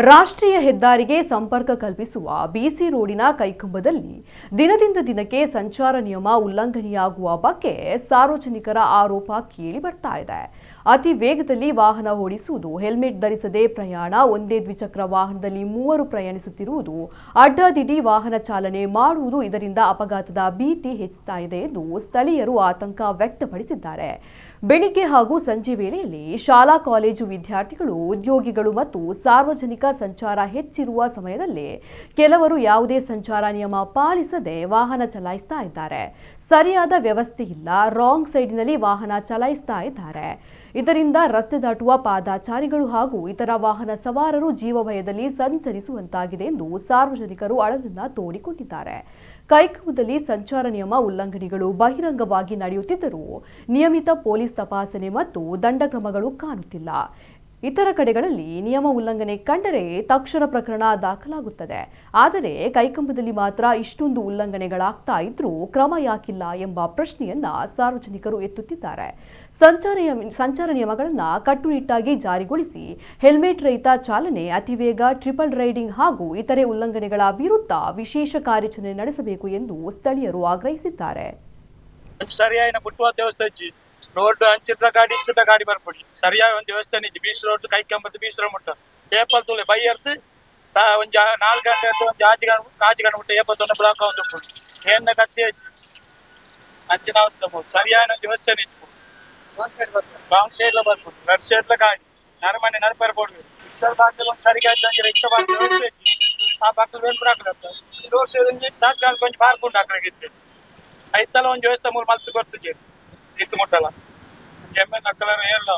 ರಾಷ್ಟ್ರೀಯ ಹೆದ್ದಾರಿಗೆ ಸಂಪರ್ಕ ಕಲ್ಪಿಸುವ ಬಿಸಿ ರೋಡಿನ ಕೈಕಂಬದಲ್ಲಿ ದಿನದಿಂದ ದಿನಕ್ಕೆ ಸಂಚಾರ ನಿಯಮ ಉಲ್ಲಂಘನೆಯಾಗುವ ಬಗ್ಗೆ ಸಾರ್ವಜನಿಕರ ಆರೋಪ ಕೇಳಿ ಬರ್ತಾ ಇದೆ. ಅತಿ ವೇಗದಲ್ಲಿ ವಾಹನ ಓಡಿಸುವುದು, ಹೆಲ್ಮೆಟ್ ಧರಿಸದೆ ಪ್ರಯಾಣ, ಒಂದೇ ದ್ವಿಚಕ್ರ ವಾಹನದಲ್ಲಿ ಮೂವರು ಪ್ರಯಾಣಿಸುತ್ತಿರುವುದು, ಅಡ್ಡಾದಿಡ್ಡಿ ವಾಹನ ಚಾಲನೆ ಮಾಡುವುದು ಇದರಿಂದ ಅಪಘಾತದ ಭೀತಿ ಹೆಚ್ಚುತ್ತಾ ಇದೆ ಎಂದು ಸ್ಥಳೀಯರು ಆತಂಕ ವ್ಯಕ್ತಪಡಿಸಿದ್ದಾರೆ. ಬೆಳಿಗ್ಗೆ ಹಾಗೂ ಸಂಜೆ ವೇಳೆಯಲ್ಲಿ ಶಾಲಾ ಕಾಲೇಜು ವಿದ್ಯಾರ್ಥಿಗಳು, ಉದ್ಯೋಗಿಗಳು ಮತ್ತು ಸಾರ್ವಜನಿಕ ಸಂಚಾರ ಹೆಚ್ಚಿರುವ ಸಮಯದಲ್ಲಿ ಕೆಲವರು ಯಾವುದೇ ಸಂಚಾರ ನಿಯಮ ಪಾಲಿಸದೆ ವಾಹನ ಚಲಾಯಿಸ್ತಾ ಇದ್ದಾರೆ. ಸರಿಯಾದ ವ್ಯವಸ್ಥೆ ಇಲ್ಲ, ರಾಂಗ್ ಸೈಡ್ನಲ್ಲಿ ವಾಹನ ಚಲಾಯಿಸ್ತಾ ಇದ್ದಾರೆ. ಇದರಿಂದ ರಸ್ತೆ ದಾಟುವ ಪಾದಚಾರಿಗಳು ಹಾಗೂ ಇತರ ವಾಹನ ಸವಾರರು ಜೀವಭಯದಲ್ಲಿ ಸಂಚರಿಸುವಂತಾಗಿದೆ ಎಂದು ಸಾರ್ವಜನಿಕರು ಅಳಲನ್ನ ತೋಡಿಕೊಂಡಿದ್ದಾರೆ. ಕೈಕಮದಲ್ಲಿ ಸಂಚಾರ ನಿಯಮ ಉಲ್ಲಂಘನೆಗಳು ಬಹಿರಂಗವಾಗಿ ನಡೆಯುತ್ತಿದ್ದರೂ ನಿಯಮಿತ ಪೊಲೀಸ್ ತಪಾಸಣೆ ಮತ್ತು ದಂಡ ಕ್ರಮಗಳು ಕಾಣುತ್ತಿಲ್ಲ. ಇತರ ಕಡೆಗಳಲ್ಲಿ ನಿಯಮ ಉಲ್ಲಂಘನೆ ಕಂಡರೆ ತಕ್ಷಣ ಪ್ರಕರಣ ದಾಖಲಾಗುತ್ತದೆ. ಆದರೆ ಕೈಕಂಬದಲ್ಲಿ ಮಾತ್ರ ಇಷ್ಟೊಂದು ಉಲ್ಲಂಘನೆಗಳಾಗ್ತಾ ಇದ್ರೂ ಕ್ರಮ ಯಾಕಿಲ್ಲ ಎಂಬ ಪ್ರಶ್ನೆಯನ್ನ ಸಾರ್ವಜನಿಕರು ಎತ್ತುತ್ತಿದ್ದಾರೆ. ಸಂಚಾರ ನಿಯಮಗಳನ್ನು ಕಟ್ಟುನಿಟ್ಟಾಗಿ ಜಾರಿಗೊಳಿಸಿ ಹೆಲ್ಮೆಟ್ ರಹಿತ ಚಾಲನೆ, ಅತಿವೇಗ, ಟ್ರಿಪಲ್ ರೈಡಿಂಗ್ ಹಾಗೂ ಇತರೆ ಉಲ್ಲಂಘನೆಗಳ ವಿರುದ್ಧ ವಿಶೇಷ ಕಾರ್ಯಾಚರಣೆ ನಡೆಸಬೇಕು ಎಂದು ಸ್ಥಳೀಯರು ಆಗ್ರಹಿಸಿದ್ದಾರೆ. ರೋಡ್ ಅಂಚಿನ ಗಾಡಿ ಬರ್ಪಡಿ ಸರಿಯಾಗಿ ಒಂದು ವ್ಯವಸ್ಥೆ ನಿಂತು ಬೀಚ್ ರೋಡ್ ಕೈಕಂಬತ್ತು ಬೀಚ್ ರೋಡ್ ಮುಟ್ಟ ಏಪಲ್ ತುಳಿ ಬೈಯರ್ದು ಒಂದು 4 ಗಂಟೆ ಒಂದು ಆಜು ಗಂಟೆ ಮುಟ್ಟ ಏಪತ್ತೊಂದು ಬ್ಲಾಕ್ ಆಗುತ್ತೆ ಏನ ಕತ್ತಿ ಹಚ್ಚಿ ಅಂಚಿನ ಅವಸ್ಥೆ ಸರಿಯಾಗಿ ಒಂದು ವ್ಯವಸ್ಥೆ ನಿಂತು ರಾಂಗ್ ಸೈಡ್ಲ ಬರ್ಬೋದು ಲೆಫ್ಟ್ ಸೈಡ್ಲ ಗಾಡಿ ನರಮನೆ ನರಪರ ಕೊಡ್ಬೇಕು ರಿಕ್ಷಾ ಬಾಕಿ ಒಂದು ಸರಿಗೆ ಆಯ್ತು ರಿಕ್ಷಾ ಬಾಕಿ ವ್ಯವಸ್ಥೆ ಐತಿ ಆ ಬಾಕಲ್ ವೇಲ್ ಬಿಡಾಕಲತ್ತ ರೋಡ್ ಸೈಡ್ ತಾತ್ಕಾಲ ಕೊಂಚ ಪಾರ್ಕೊಂಡು ಹಾಕಲಾಗಿತ್ತು ಐತಲ್ಲ ಒಂದು ವ್ಯವಸ್ಥೆ ಮೂರು ಮಲ್ತು ಕೊಡ್ತಿದ್ದೆ ಇತ್ತು ಮುಟ್ಟಲ್ಲ ಎಮ್ಮೆ ನಕ್ಕಲ ಏರ್ಲ